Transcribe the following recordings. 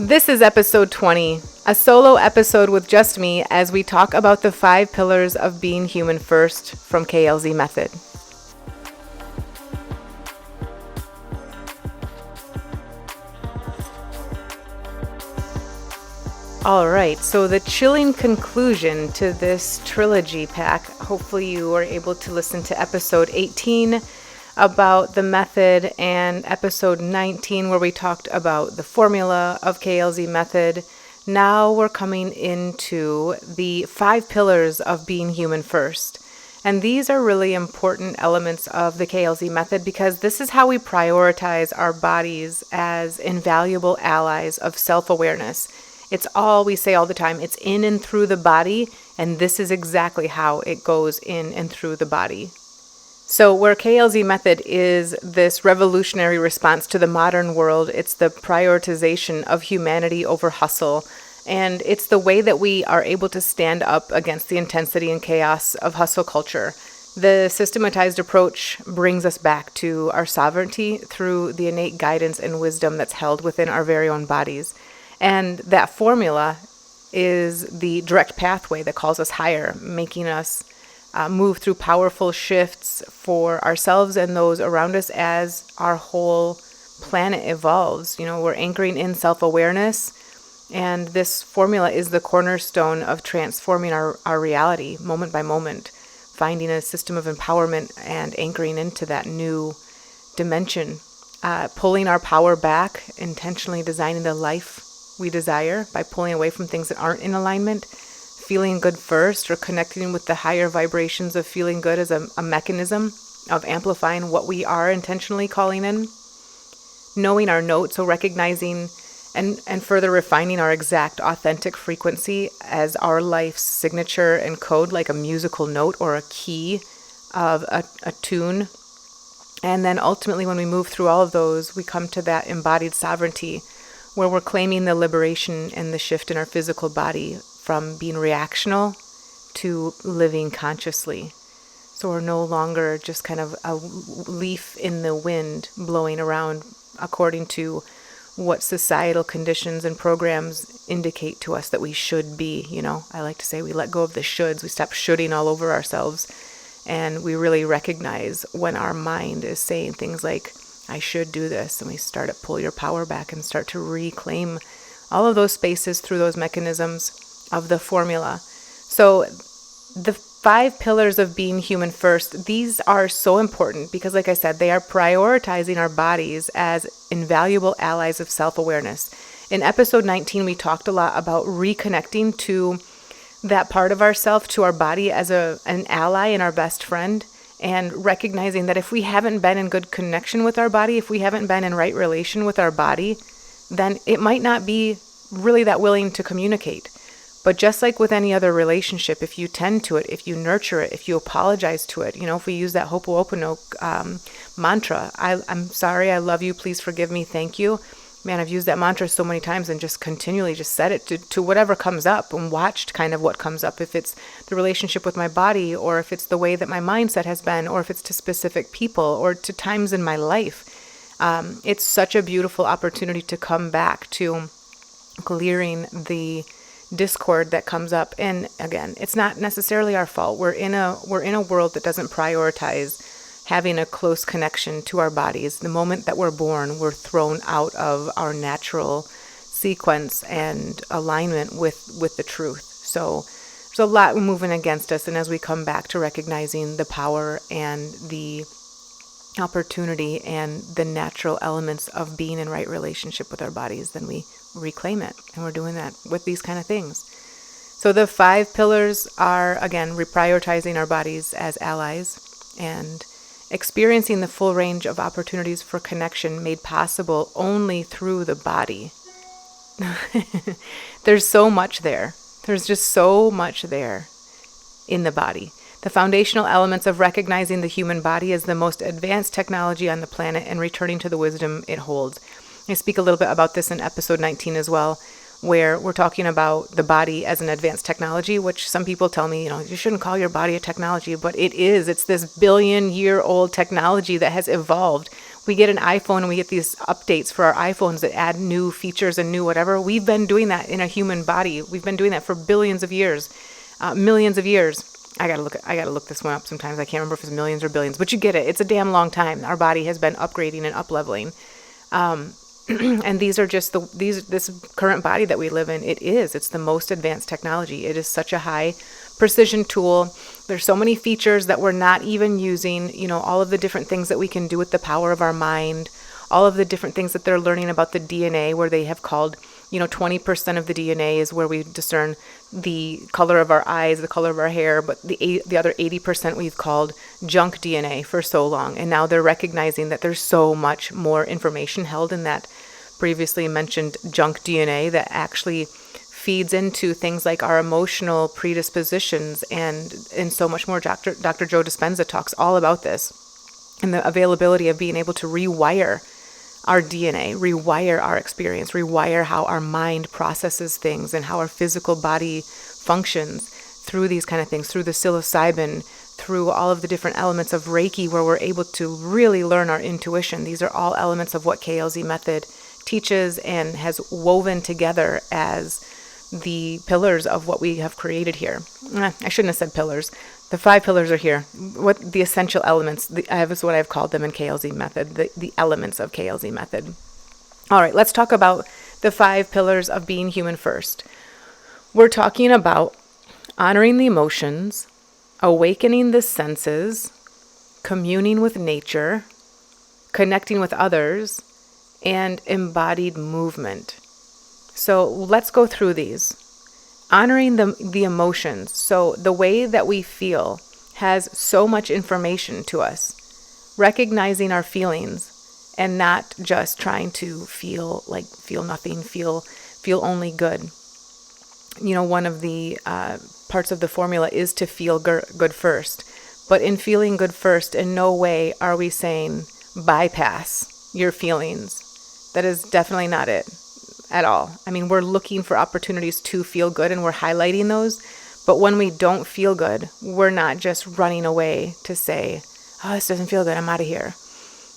This is episode 20, a solo episode with just me as we talk about the 5 pillars of being human first from KLZ Method. All right, so the chilling conclusion to this trilogy pack, hopefully you were able to listen to episode 18 about the method and episode 19 where we talked about the formula of KLZ method. Now we're coming into the 5 pillars of being human first. And these are really important elements of the KLZ method because this is how we prioritize our bodies as invaluable allies of self-awareness. It's all we say all the time. It's in and through the body, and this is exactly how it goes in and through the body. So where KLZ method is this revolutionary response to the modern world, it's the prioritization of humanity over hustle. And it's the way that we are able to stand up against the intensity and chaos of hustle culture. The systematized approach brings us back to our sovereignty through the innate guidance and wisdom that's held within our very own bodies. And that formula is the direct pathway that calls us higher, making us move through powerful shifts for ourselves and those around us as our whole planet evolves. You know, we're anchoring in self-awareness, and this formula is the cornerstone of transforming our reality moment by moment, finding a system of empowerment and anchoring into that new dimension, pulling our power back, intentionally designing the life we desire by pulling away from things that aren't in alignment, feeling good first, or connecting with the higher vibrations of feeling good as a mechanism of amplifying what we are intentionally calling in, knowing our note, so recognizing and further refining our exact authentic frequency as our life's signature and code, like a musical note or a key of a tune. And then ultimately when we move through all of those, we come to that embodied sovereignty where we're claiming the liberation and the shift in our physical body from being reactional to living consciously. So we're no longer just kind of a leaf in the wind blowing around according to what societal conditions and programs indicate to us that we should be. You know, I like to say we let go of the shoulds. We stop shoulding all over ourselves. And we really recognize when our mind is saying things like, I should do this. And we start to pull your power back and start to reclaim all of those spaces through those mechanisms of the formula. So the 5 pillars of being human first, these are so important because, like I said, they are prioritizing our bodies as invaluable allies of self-awareness. In episode 19, we talked a lot about reconnecting to that part of ourself, to our body as an ally and our best friend, and recognizing that if we haven't been in good connection with our body, if we haven't been in right relation with our body, then it might not be really that willing to communicate. But just like with any other relationship, if you tend to it, if you nurture it, if you apologize to it, you know, if we use that Ho'oponopono mantra, I'm sorry, I love you, please forgive me, thank you. Man, I've used that mantra so many times and just continually just said it to whatever comes up and watched kind of what comes up. If it's the relationship with my body, or if it's the way that my mindset has been, or if it's to specific people or to times in my life. It's such a beautiful opportunity to come back to clearing the discord that comes up. And again, it's not necessarily our fault. We're in a world that doesn't prioritize having a close connection to our bodies. The moment that we're born, we're thrown out of our natural sequence and alignment with the truth. So there's a lot moving against us. And as we come back to recognizing the power and the opportunity and the natural elements of being in right relationship with our bodies, then we reclaim it. And we're doing that with these kind of things. So the 5 pillars are, again, reprioritizing our bodies as allies and experiencing the full range of opportunities for connection made possible only through the body. There's so much there. There's just so much there in the body. The foundational elements of recognizing the human body as the most advanced technology on the planet and returning to the wisdom it holds. I speak a little bit about this in episode 19 as well, where we're talking about the body as an advanced technology, which some people tell me, you know, you shouldn't call your body a technology, but it is. It's this billion-year-old technology that has evolved We get an iPhone and we get these updates for our iPhones that add new features and new whatever. We've been doing that in a human body. We've been doing that for billions of years, millions of years. I gotta look this one up sometimes. I can't remember if it's millions or billions, but you get it. It's a damn long time. Our body has been upgrading and up-leveling. And these are just this current body that we live in. It's the most advanced technology. It is such a high precision tool. There's so many features that we're not even using, all of the different things that we can do with the power of our mind, all of the different things that they're learning about the DNA, where they have called, 20% of the DNA is where we discern the color of our eyes, the color of our hair, but the other 80% we've called junk DNA for so long. And now they're recognizing that there's so much more information held in that previously mentioned junk DNA that actually feeds into things like our emotional predispositions and so much more. Dr. Joe Dispenza talks all about this, and the availability of being able to rewire our DNA, rewire our experience, rewire how our mind processes things and how our physical body functions through these kind of things, through the psilocybin, through all of the different elements of Reiki, where we're able to really learn our intuition. These are all elements of what KLZ method teaches and has woven together as the pillars of what we have created here. I shouldn't have said pillars. The 5 pillars are here. What the essential elements, is what I've called them in KLZ method, the elements of KLZ method. All right, let's talk about the 5 pillars of being human first. We're talking about honoring the emotions, awakening the senses, communing with nature, connecting with others, and embodied movement. So let's go through these. Honoring the emotions. So the way that we feel has so much information to us. Recognizing our feelings and not just trying to feel nothing, feel only good. One of the parts of the formula is to feel good first. But in feeling good first, in no way are we saying bypass your feelings. That is definitely not it at all. I mean, we're looking for opportunities to feel good and we're highlighting those. But when we don't feel good, we're not just running away to say, oh, this doesn't feel good, I'm out of here.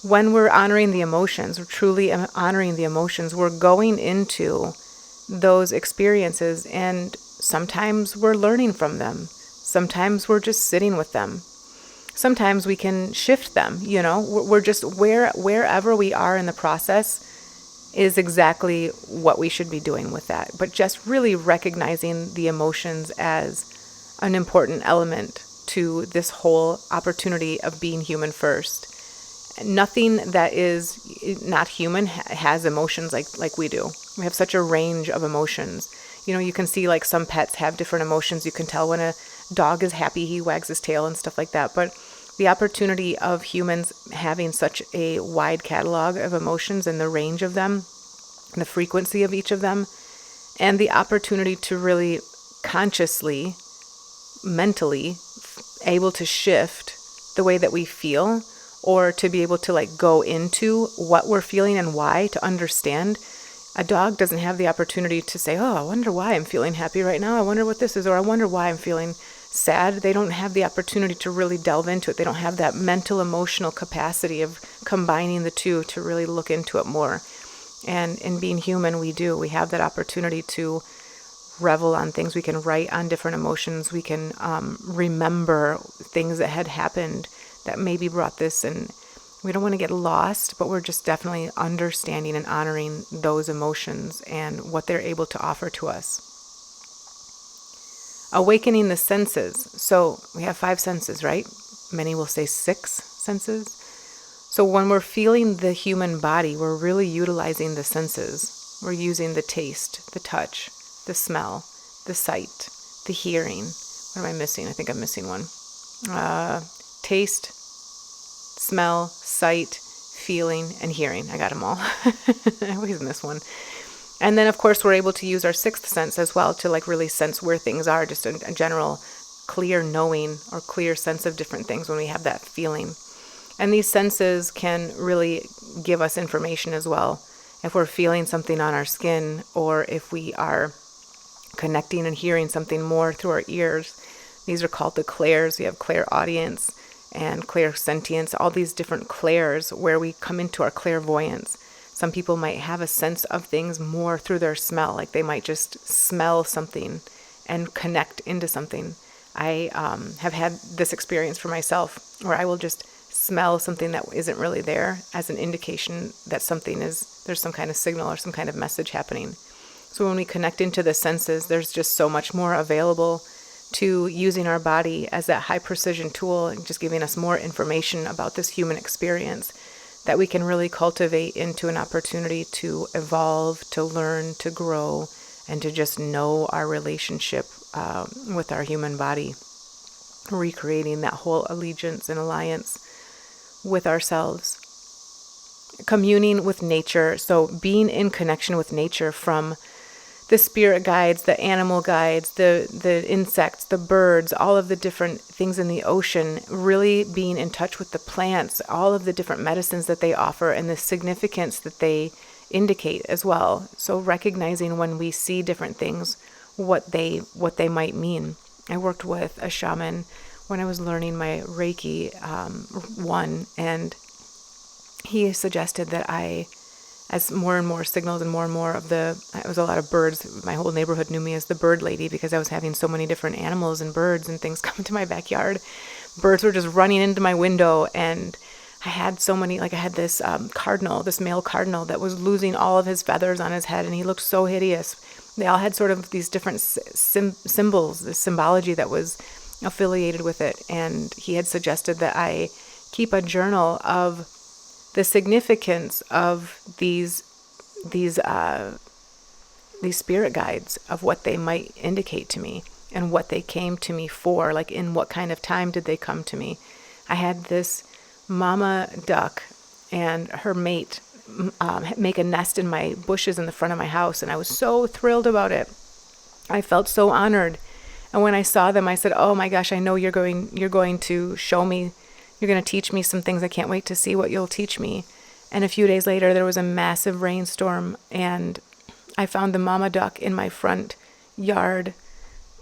When we're honoring the emotions, we're truly honoring the emotions, we're going into those experiences, and sometimes we're learning from them. Sometimes we're just sitting with them. Sometimes we can shift them, we're just wherever we are in the process is exactly what we should be doing with that. But just really recognizing the emotions as an important element to this whole opportunity of being human first. Nothing that is not human has emotions like we do. We have such a range of emotions. You can see like some pets have different emotions. You can tell when a dog is happy, he wags his tail and stuff like that. But the opportunity of humans having such a wide catalog of emotions and the range of them, the frequency of each of them, and the opportunity to really consciously, mentally, able to shift the way that we feel, or to be able to go into what we're feeling and why, to understand. A dog doesn't have the opportunity to say, oh, I wonder why I'm feeling happy right now. I wonder what this is, or I wonder why I'm feeling sad. They don't have the opportunity to really delve into it. They don't have that mental, emotional capacity of combining the two to really look into it more. And in being human, we do. We have that opportunity to revel on things. We can write on different emotions. We can remember things that had happened that maybe brought this, and we don't want to get lost, but we're just definitely understanding and honoring those emotions and what they're able to offer to us. Awakening the senses. So we have 5 senses, right? Many will say 6 senses. So when we're feeling the human body, we're really utilizing the senses. We're using the taste, the touch, the smell, the sight, the hearing. What am I missing? I think I'm missing one. Taste, smell, sight, feeling, and hearing. I got them all. I always miss one. And then, of course, we're able to use our 6th sense as well to really sense where things are, just a general clear knowing or clear sense of different things when we have that feeling. And these senses can really give us information as well. If we're feeling something on our skin, or if we are connecting and hearing something more through our ears. These are called the clairs. We have clairaudience, and clairsentience, all these different clairs where we come into our clairvoyance. Some people might have a sense of things more through their smell, like they might just smell something and connect into something. I have had this experience for myself where I will just smell something that isn't really there as an indication that there's some kind of signal or some kind of message happening. So when we connect into the senses, there's just so much more available to using our body as that high precision tool and just giving us more information about this human experience that we can really cultivate into an opportunity to evolve, to learn, to grow, and to just know our relationship with our human body, recreating that whole allegiance and alliance with ourselves. Communing with nature, so being in connection with nature, from the spirit guides, the animal guides, the insects, the birds, all of the different things in the ocean, really being in touch with the plants, all of the different medicines that they offer and the significance that they indicate as well. So recognizing when we see different things, what they might mean. I worked with a shaman when I was learning my Reiki 1, and he suggested that as more and more signals and more of it was a lot of birds. My whole neighborhood knew me as the bird lady because I was having so many different animals and birds and things come into my backyard. Birds were just running into my window, and I had so many, like I had this cardinal, this male cardinal that was losing all of his feathers on his head, and he looked so hideous. They all had sort of these different symbols, the symbology that was affiliated with it. And he had suggested that I keep a journal of the significance of these spirit guides, of what they might indicate to me and what they came to me for, like in what kind of time did they come to me. I had this mama duck and her mate make a nest in my bushes in the front of my house, and I was so thrilled about it. I felt so honored. And when I saw them, I said, "Oh my gosh, I know you're going to show me, you're going to teach me some things. I can't wait to see what you'll teach me." And a few days later, there was a massive rainstorm, and I found the mama duck in my front yard,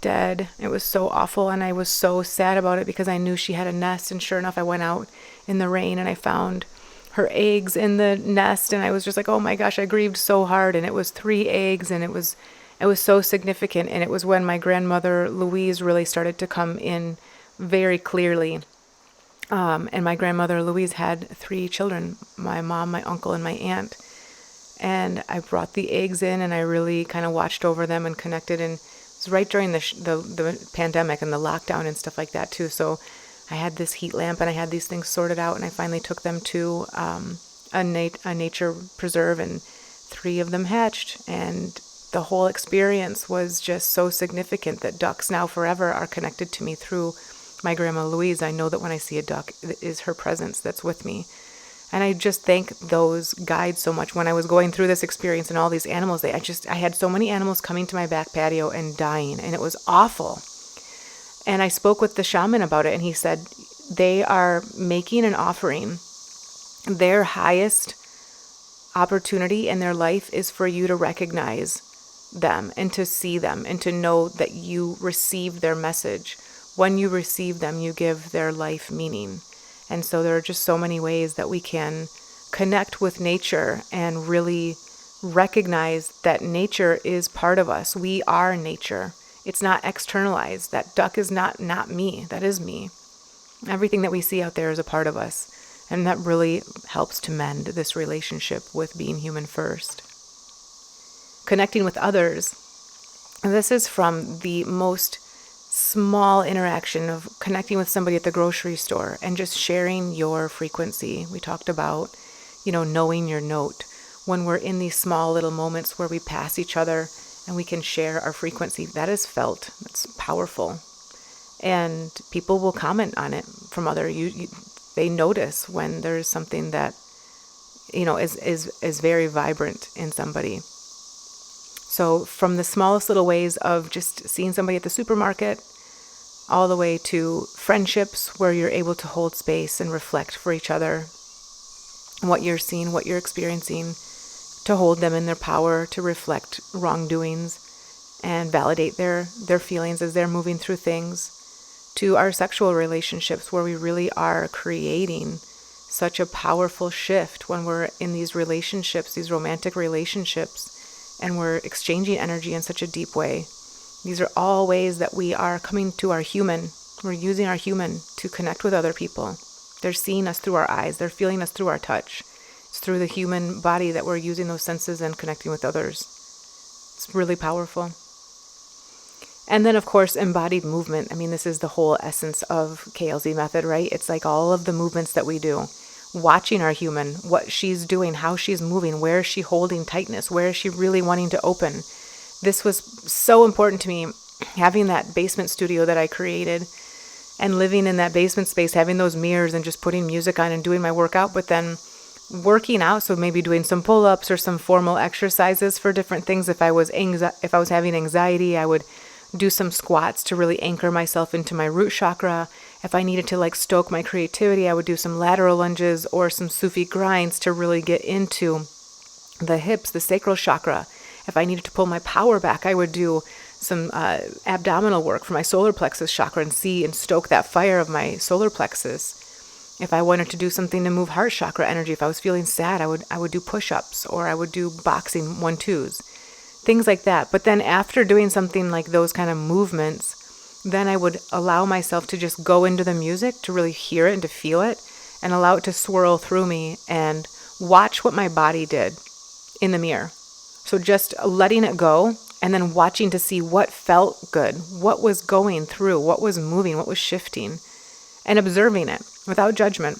dead. It was so awful, and I was so sad about it because I knew she had a nest. And sure enough, I went out in the rain and I found her eggs in the nest, and I was just like, "Oh my gosh," I grieved so hard. And it was 3 eggs, and it was so significant. And it was when my grandmother Louise really started to come in very clearly. And my grandmother Louise had 3 children, my mom, my uncle, and my aunt. And I brought the eggs in, and I really kind of watched over them and connected. And it was right during the pandemic and the lockdown and stuff like that too. So I had this heat lamp, and I had these things sorted out, and I finally took them to a nature preserve, and 3 of them hatched. And the whole experience was just so significant that ducks now forever are connected to me through my grandma Louise. I know that when I see a duck, it is her presence that's with me. And I just thank those guides so much. When I was going through this experience and all these animals, I had so many animals coming to my back patio and dying, and it was awful. And I spoke with the shaman about it, and he said they are making an offering. Their highest opportunity in their life is for you to recognize them and to see them and to know that you received their message. When you receive them, you give their life meaning. And so there are just so many ways that we can connect with nature and really recognize that nature is part of us. We are nature. It's not externalized. That duck is not me. That is me. Everything that we see out there is a part of us. And that really helps to mend this relationship with being human first. Connecting with others. And this is from the most small interaction of connecting with somebody at the grocery store and just sharing your frequency. We talked about, knowing your note. When we're in these small little moments where we pass each other and we can share our frequency, that is felt. It's powerful. And people will comment on it from they notice when there's something that, is very vibrant in somebody. So from the smallest little ways of just seeing somebody at the supermarket, all the way to friendships where you're able to hold space and reflect for each other, what you're seeing, what you're experiencing, to hold them in their power, to reflect wrongdoings and validate their feelings as they're moving through things, to our sexual relationships, where we really are creating such a powerful shift when we're in these relationships, these romantic relationships, and we're exchanging energy in such a deep way. These are all ways that we are coming to our human. We're using our human to connect with other people. They're seeing us through our eyes. They're feeling us through our touch. It's through the human body that we're using those senses and connecting with others. It's really powerful. And then, of course, embodied movement. I mean, this is the whole essence of KLZ method, right? It's like all of the movements that we do. Watching our human, what she's doing, how she's moving, where is she holding tightness, where is she really wanting to open. This was so important to me, having that basement studio that I created and living in that basement space, having those mirrors and just putting music on and doing my workout, but then working out, so maybe doing some pull-ups or some formal exercises for different things. If I was having anxiety, I would do some squats to really anchor myself into my root chakra. If I needed to stoke my creativity, I would do some lateral lunges or some Sufi grinds to really get into the hips, the sacral chakra. If I needed to pull my power back, I would do some abdominal work for my solar plexus chakra and see and stoke that fire of my solar plexus. If I wanted to do something to move heart chakra energy, if I was feeling sad, I would do push-ups, or I would do boxing 1-2s, things like that. But then after doing something like those kind of movements, then I would allow myself to just go into the music, to really hear it and to feel it, and allow it to swirl through me and watch what my body did in the mirror. So just letting it go and then watching to see what felt good, what was going through, what was moving, what was shifting, and observing it without judgment.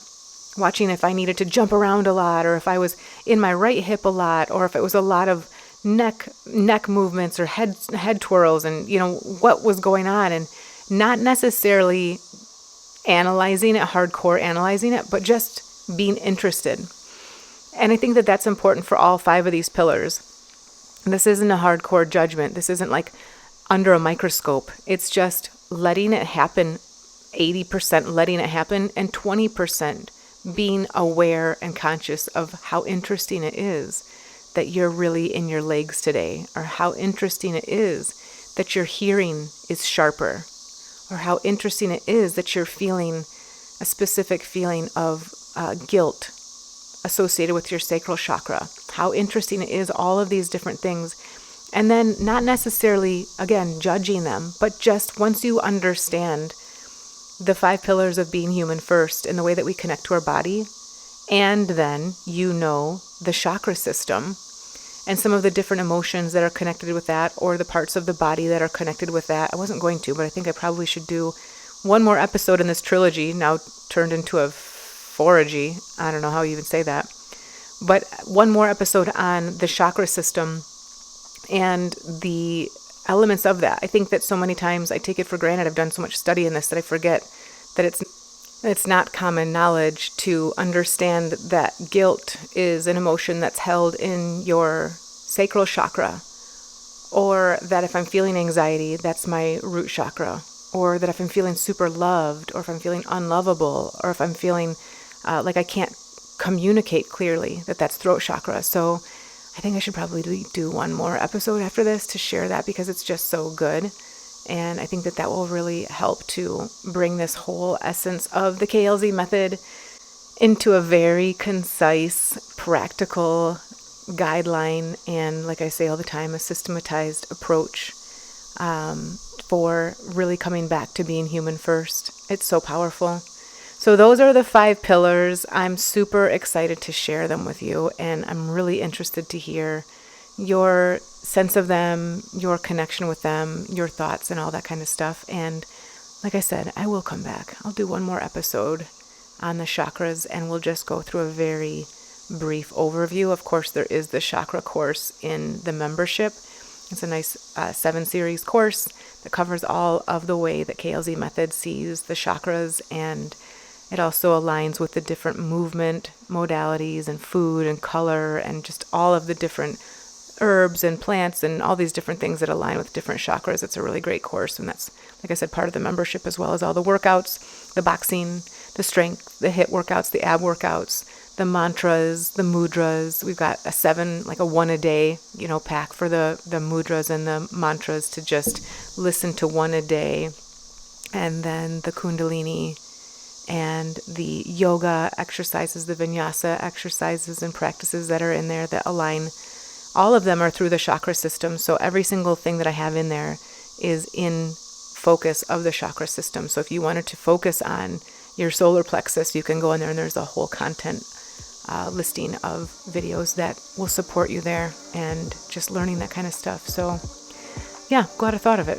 Watching if I needed to jump around a lot, or if I was in my right hip a lot, or if it was a lot of neck movements or head twirls, and what was going on, and not necessarily analyzing it, hardcore analyzing it, but just being interested. And I think that that's important for all 5 of these pillars. This isn't a hardcore judgment. This isn't like under a microscope. It's just letting it happen, 80% letting it happen, and 20% being aware and conscious of how interesting it is that you're really in your legs today, or how interesting it is that your hearing is sharper, or how interesting it is that you're feeling a specific feeling of guilt associated with your sacral chakra. How interesting it is, all of these different things. And then not necessarily, again, judging them, but just once you understand the 5 pillars of being human first and the way that we connect to our body, and then the chakra system and some of the different emotions that are connected with that, or the parts of the body that are connected with that. I wasn't going to, but I think I probably should do one more episode in this trilogy, now turned into a foragy. I don't know how you even say that. But one more episode on the chakra system and the elements of that. I think that so many times I take it for granted. I've done so much study in this that I forget that it's not common knowledge to understand that guilt is an emotion that's held in your sacral chakra, or that if I'm feeling anxiety, that's my root chakra, or that if I'm feeling super loved, or if I'm feeling unlovable, or if I'm feeling like I can't communicate clearly, that's throat chakra. So I think I should probably do one more episode after this to share that, because it's just so good. And I think that will really help to bring this whole essence of the KLZ method into a very concise, practical guideline, and, like I say all the time, a systematized approach for really coming back to being human first. It's so powerful. So those are the 5 pillars. I'm super excited to share them with you, and I'm really interested to hear your sense of them, your connection with them, your thoughts, and all that kind of stuff. And like I said, I will come back. I'll do one more episode on the chakras, and we'll just go through a very brief overview. Of course, there is the chakra course in the membership. It's a nice 7-series course that covers all of the way that KLZ method sees the chakras, and it also aligns with the different movement modalities and food and color and just all of the different herbs and plants and all these different things that align with different chakras. It's a really great course, and that's, like I said, part of the membership, as well as all the workouts, the boxing, the strength, the HIIT workouts, the ab workouts, the mantras, the mudras. We've got a 1 a day, pack for the mudras and the mantras, to just listen to 1 a day and then the Kundalini and the yoga exercises, the vinyasa exercises and practices that are in there that align. All of them are through the chakra system. So every single thing that I have in there is in focus of the chakra system. So if you wanted to focus on your solar plexus, you can go in there and there's a whole content listing of videos that will support you there and just learning that kind of stuff. So yeah, glad I thought of it.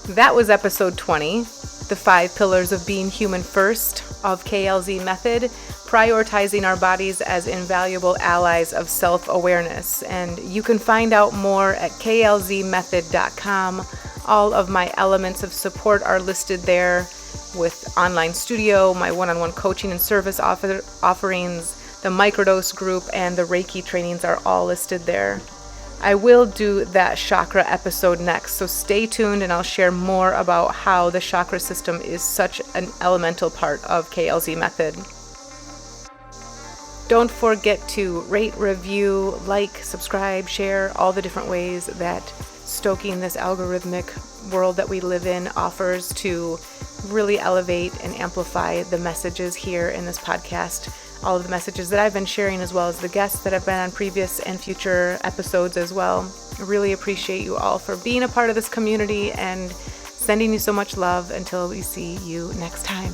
That was episode 20, the 5 pillars of being human first of KLZ method, prioritizing our bodies as invaluable allies of self-awareness. And you can find out more at klzmethod.com. All of my elements of support are listed there with online studio, my one-on-one coaching and service offerings, the microdose group, and the Reiki trainings are all listed there. I will do that chakra episode next, so stay tuned and I'll share more about how the chakra system is such an elemental part of KLZ method. Don't forget to rate, review, like, subscribe, share, all the different ways that stoking this algorithmic world that we live in offers to really elevate and amplify the messages here in this podcast. All of the messages that I've been sharing, as well as the guests that have been on previous and future episodes as well. I really appreciate you all for being a part of this community and sending you so much love until we see you next time.